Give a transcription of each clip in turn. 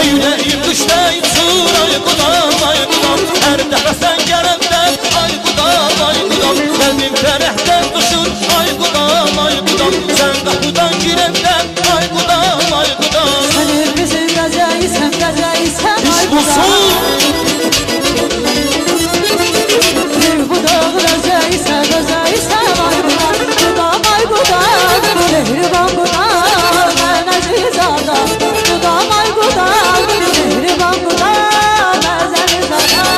Yüreğim düştü uçur ay qudam Her dəfə sən gələndə ay qudam Qəlbim fərəhdən düşür ay qudam Sən qapıdan girəndə ay qudam Sən evimizin qəzəysən ay qudam Bir budaq qəzəysən ay qudam ay qudam Mehriban qudam mən əziz adam Qudam ay qudam Mehriban qudam əziz adam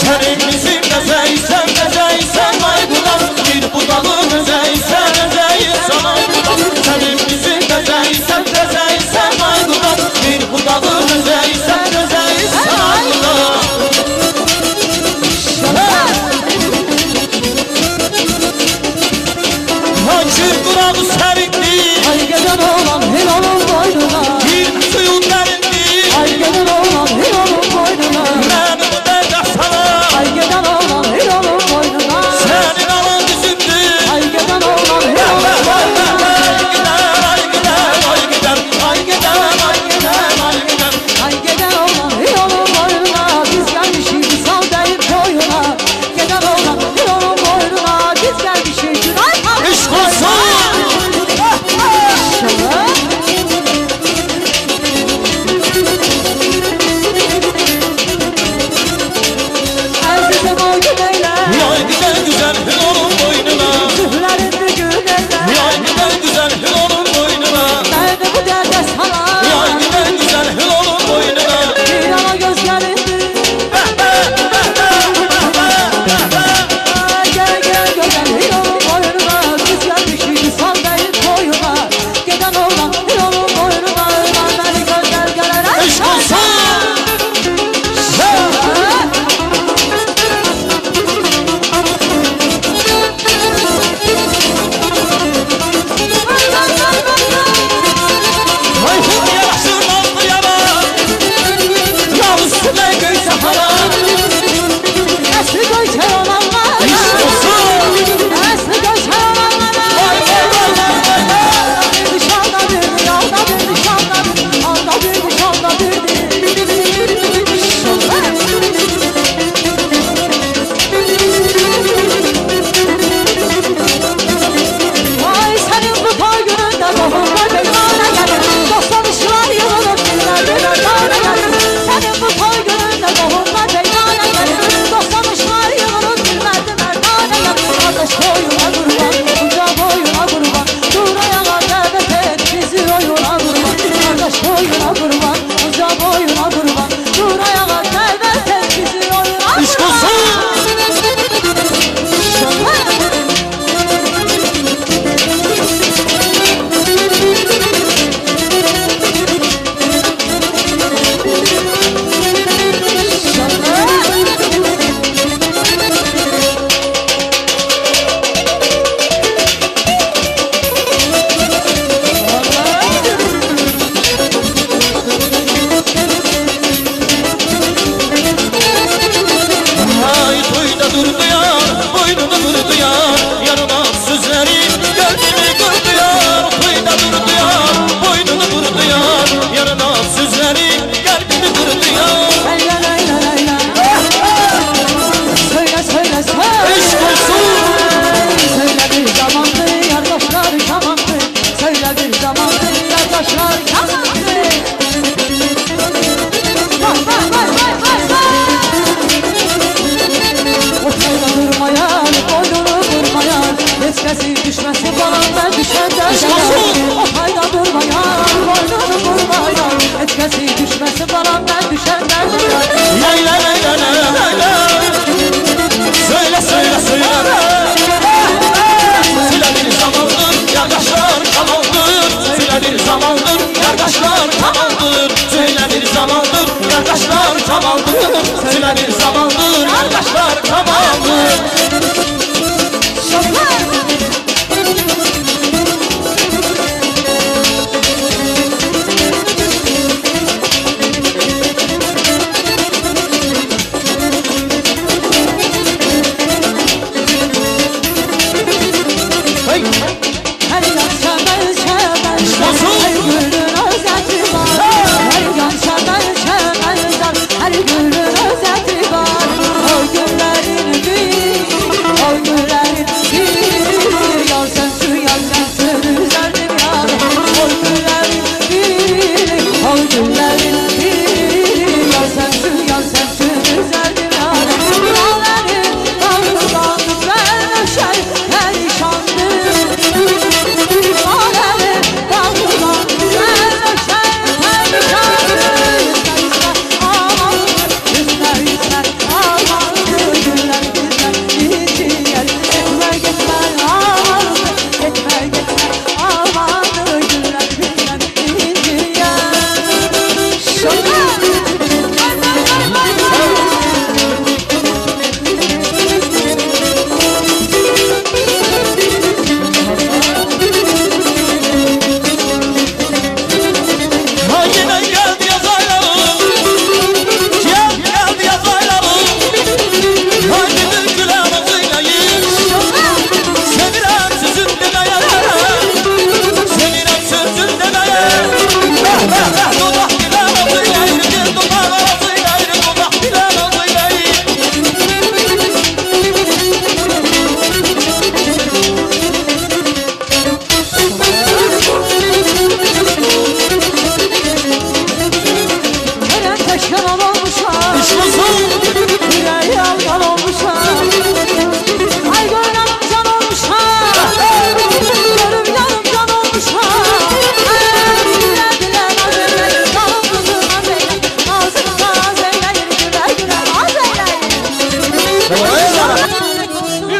Sənin bizim qəzəysən ay qudam Bir budağın əzəysən ay qudam Sənin bizim sözleri kalbimi kırdı ya. Leyla leyla leyla. Söyle söyle söyle. Eşk olsun. Söyle bir zamandı yardaşlar kamandı. Söyle bir zamandı yardaşlar kamandı. Vay vay vay vay vay vay. Ortada durmayan, boynunu vurmayan, eskisi düşmesi falan ben düşenden olsun. Ortada durmayan, boynunu vurmayan, eskisi düşmesi falan ben düşenden Leyla leyla leyla leyla. Söyle söyle söyle. Söyle bir zamandır kardeşler kalandır. Söyle bir zamandır kardeşler kalandır. Söyle bir zamandır kardeşler kalandır. Söyle bir zamandır kardeşler kalandır. Hey! Her yan çemel çemel her gülün özeti var. Her yan çemel çemel her gülün özeti var. O günlerin bir, o günlerin bir. Yar sensin yar sensin üzerdim yar. O günlerin bir, o günlerin bir. Yar sensin yar sensin üzerdim yar. Dağların dağından ben öşer perişandım.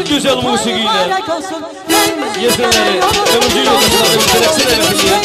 Güzel musikiyle yetenleri ömrücü yolculuğuna müştereksine yapılıyor.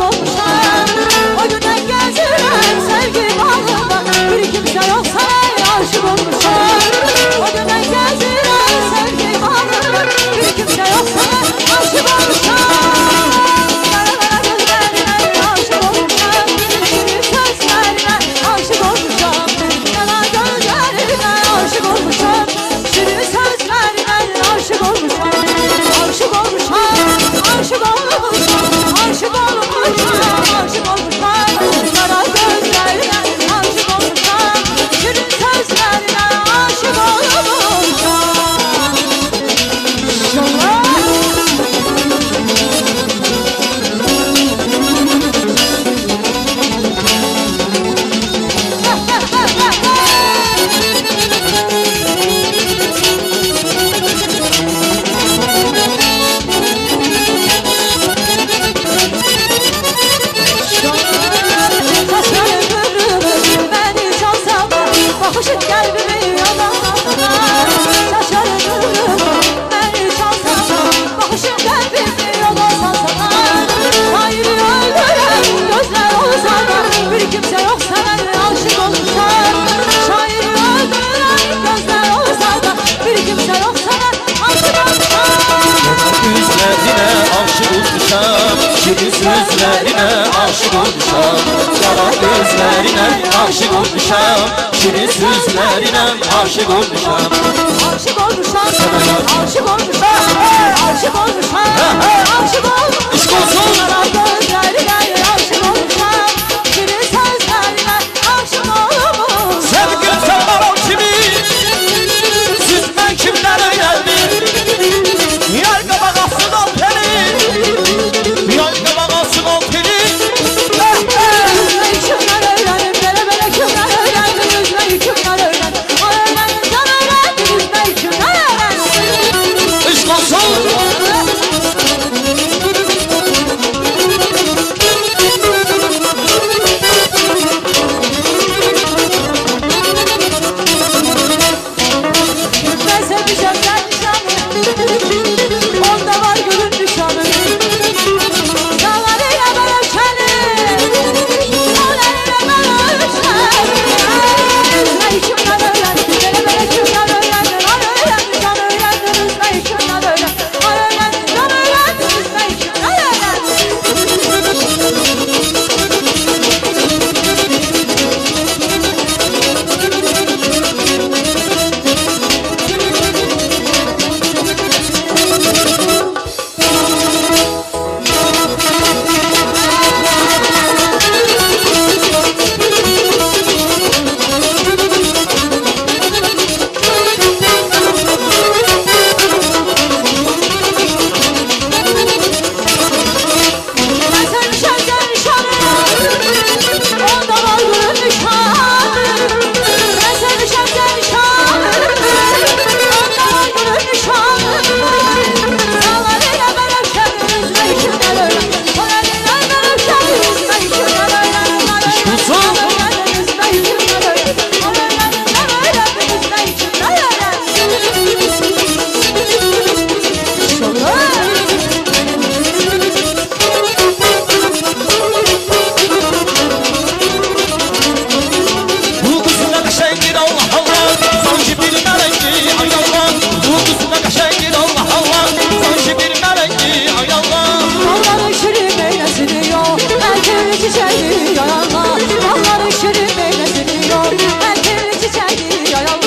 aşık olmuşam. O günden geziren sevgi bağında bir kimse yoksa aşık olmuşam. O günden geziren sevgi bağında bir kimse yoksa aşık olmuşam. Kara gözlerine aşık olmuşam. Şirin sözlerine aşık olmuşam. Kara gözlerine aşık olmuşam. Şirin sözlerine aşık olmuşam. Aşık olmuşam, aşık olmuşam, aşık olmuşam, aşık olmuşam. Kara gözlerine aşık olmuşam. Şirin sözlerine aşık olmuşam. Bakışın kalbimi yalanına. Şaşarım beni çalsana. Bakışın kalbimi yalanına. Şairi öldüren gözler olsa da bir kimse yoksa ben aşık olmuşam. Şairi öldüren gözler olsa da bir kimse yoksa ben aşık olmuşam. Gözlerine aşık olmuşam. Şirin sözlerine aşık olmuşam. Kara gözlerine aşık olmuşam. Şirin sözlerine aşık olmuşam. Aşık olmuşam, aşık olmuşam, aşık olmuşam, aşık olmuşam. Aşk olsun. Kara gözlerine aşık olmuşam. Şirin sözlerine aşık olmuşam. Sevgim sen bana kimi? Süzmen kimler öğrendi? Yar kabağasın o peri. Yar kabağasın o peri. Yüzmeyi kimler öğrendim, bere bere kimler öğrendim. Yüzmeyi kimler öğrendim, o öğrendim, sen öğrendin. Yüzmeyi kimler öğrendim. Aşk olsun. Ben sevmişem sen nişanı. Onda var gülün nişanı. Dağlarıyla ben ölçeni. Dağlarıyla ben ölçeni. Üzmeyi kimden öğrendim, bere bere kimden öğrendim. Ay öğrendim, can öğrendim, üzmeyi kimden öğrendim. Ay öğrendim, can öğrendim, üzmeyi kimden öğrendim. Ben sevmişem sen nişanı. Onda var gülün nişanı. Ben sevmişem sen nişanı. Onda var gülün nişanı. Dağlarıyla ben ölçerim, üzmeyi kimden öğrendim. Dağlarıyla ben ölçerim, üzmeyi kimden öğrendim. Dağlarıyla ben öğrendim, üzmeyi kimden öğrendim. Dağlarıyla ben öğrendim, üzmeyi kimden öğrendim. Bu kızına kaşengir Allah Allah. Sanki bir merengi ay Allah. Bu kızına kaşengir Allah Allah. Sanki bir merengi ay Allah. Dalları şirin eylesiniyor, erkeğin çiçeği yayallah. Dalları şirin eylesiniyor, erkeğin çiçeği yayallah.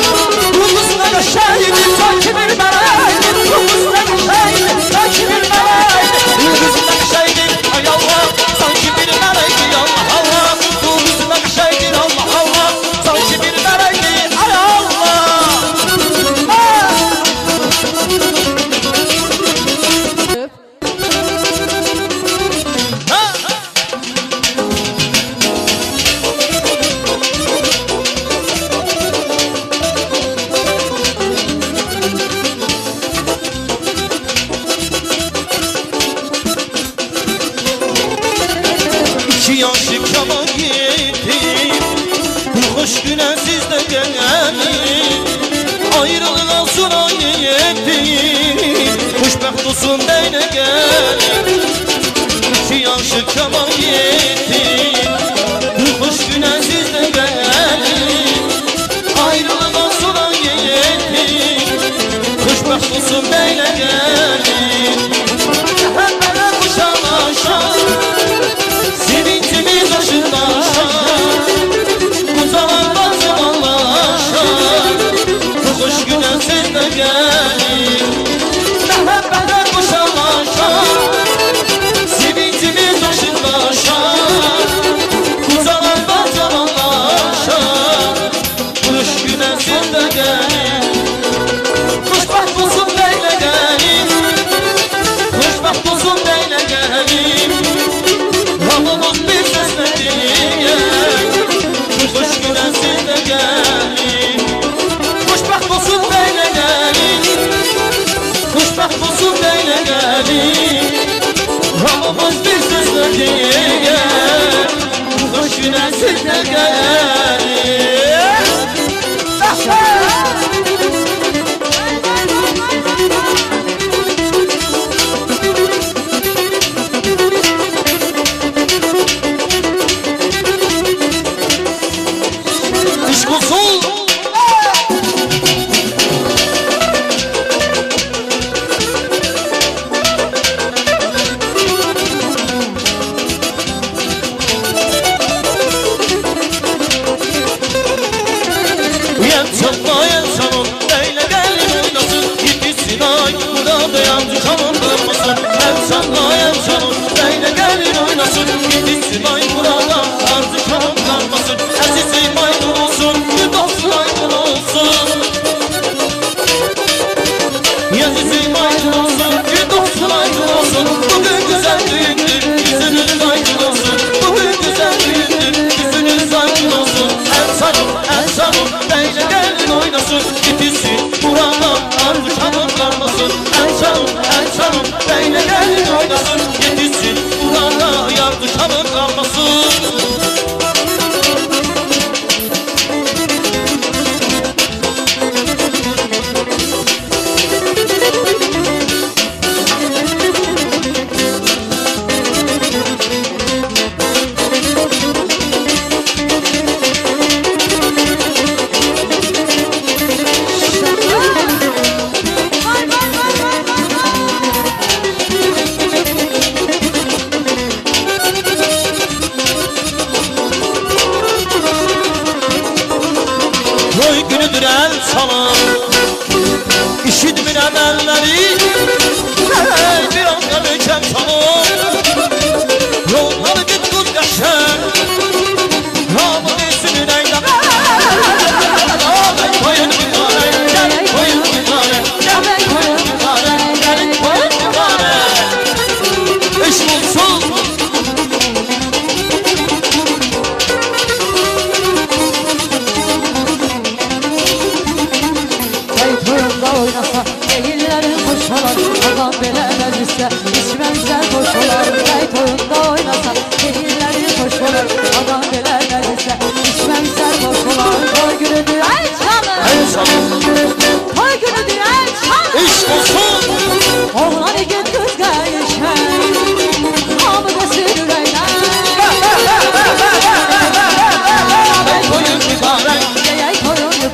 Bu kızına kaşengir sanki bir merengi. Bu kızına kaşengir sanki bir merengi. Bu kızına kaşengir ay Allah. Sanki bir merengi Allah Allah. Bu kızına kaşengir Allah Allah. Sanki bir merengi ay Allah. İki yaşlı kaman yetim. Bu hoş güne siz de gelin. Ayrılığa sonra yetim. Hoşbeht olsun deyne gelin. İki yaşlı kaman yetim. de gelelim. İş kusul. Yançanmayan sanın Neyle gelin oynasın Yetişsin ay Burada yancı kanın durmasın Yançanmayan sanın Neyle gelin oynasın Yetişsin ay Burada yancı kanın kalmasın Əzizi maymun olsun Güdolsun aydın olsun Əzizi maymun olsun Güdolsun aydın olsun Bugün güzel düğündür Yüzünüz aydın olsun Bugün güzel düğündür Yüzünüz aydın olsun En sanım Neyle gelin oynasın Bitirsin burada ardı kanın kalmasın En sanım Neyle gelin oynasın Bitirsin burada yardı kanın kalmasın. Toy günüdür el çalan İşitmirəm əlləri Hey bir an qalırkən çalan Yolları git qız qəşən Ramı desin ürəkdən Gəlin koyun bir tane Gəlin koyun bir tane Gəlin koyun bir tane Gəlin koyun bir tane İş bulsun. Oynasa Eğillerin hoş olar Adam belə məclisdə İçməzlər boş olar Qeyt oyunda oynasa Eğillerin hoş olar Adam